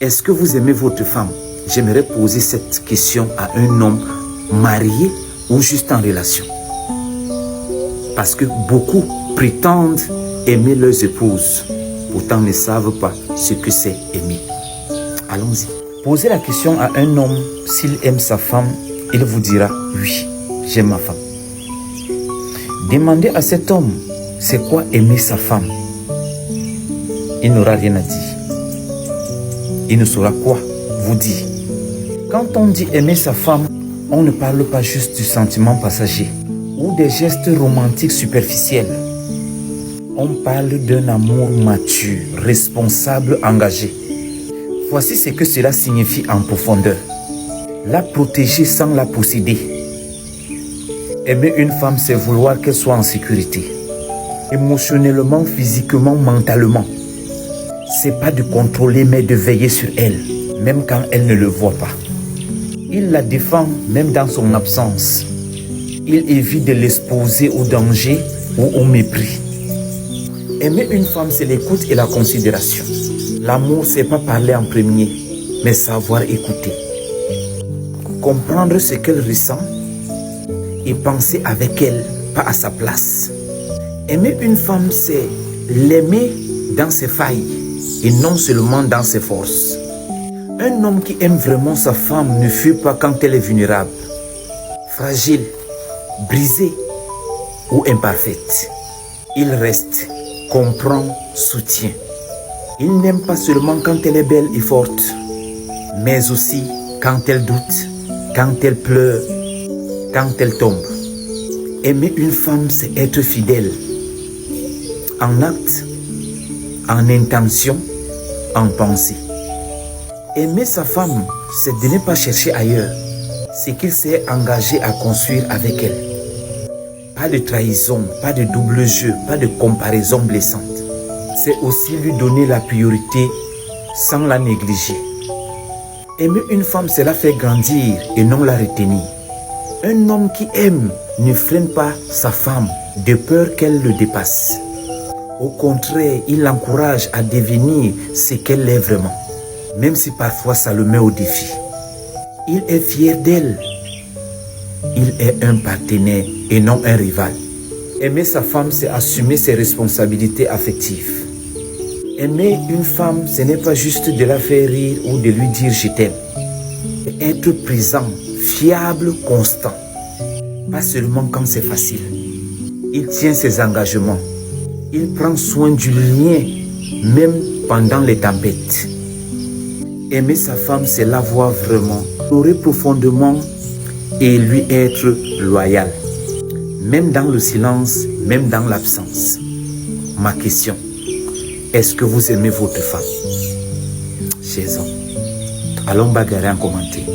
Est-ce que vous aimez votre femme? J'aimerais poser cette question à un homme marié ou juste en relation. Parce que beaucoup prétendent aimer leurs épouses, pourtant ne savent pas ce que c'est aimer. Allons-y. Posez la question à un homme s'il aime sa femme, il vous dira oui, j'aime ma femme. Demandez à cet homme c'est quoi aimer sa femme. Il n'aura rien à dire. Il ne saura quoi vous dire. Quand on dit aimer sa femme, on ne parle pas juste du sentiment passager ou des gestes romantiques superficiels. On parle d'un amour mature, responsable, engagé. Voici ce que cela signifie en profondeur. La protéger sans la posséder. Aimer une femme, c'est vouloir qu'elle soit en sécurité. Émotionnellement, physiquement, mentalement. C'est pas de contrôler, mais de veiller sur elle, même quand elle ne le voit pas. Il la défend même dans son absence. Il évite de l'exposer au danger ou au mépris. Aimer une femme, c'est l'écoute et la considération. L'amour, c'est pas parler en premier, mais savoir écouter. Comprendre ce qu'elle ressent et penser avec elle, pas à sa place. Aimer une femme, c'est l'aimer dans ses failles et non seulement dans ses forces. Un homme qui aime vraiment sa femme ne fuit pas quand elle est vulnérable, fragile, brisée ou imparfaite. Il reste, comprend, soutient. Il n'aime pas seulement quand elle est belle et forte, mais aussi quand elle doute, quand elle pleure, quand elle tombe. Aimer une femme, c'est être fidèle, en acte, en intention, en pensée. Aimer sa femme, c'est de ne pas chercher ailleurs. C'est qu'il s'est engagé à construire avec elle. Pas de trahison, pas de double jeu, pas de comparaison blessante. C'est aussi lui donner la priorité sans la négliger. Aimer une femme, c'est la faire grandir et non la retenir. Un homme qui aime ne freine pas sa femme de peur qu'elle le dépasse. Au contraire, il l'encourage à devenir ce qu'elle est vraiment, même si parfois ça le met au défi. Il est fier d'elle. Il est un partenaire et non un rival. Aimer sa femme, c'est assumer ses responsabilités affectives. Aimer une femme, ce n'est pas juste de la faire rire ou de lui dire je t'aime. C'est être présent, fiable, constant. Pas seulement quand c'est facile. Il tient ses engagements. Il prend soin du lien, même pendant les tempêtes. Aimer sa femme, c'est la voir vraiment, l'adorer profondément et lui être loyal. Même dans le silence, même dans l'absence. Ma question, est-ce que vous aimez votre femme? Chers hommes, allons bagarrer en commentaire.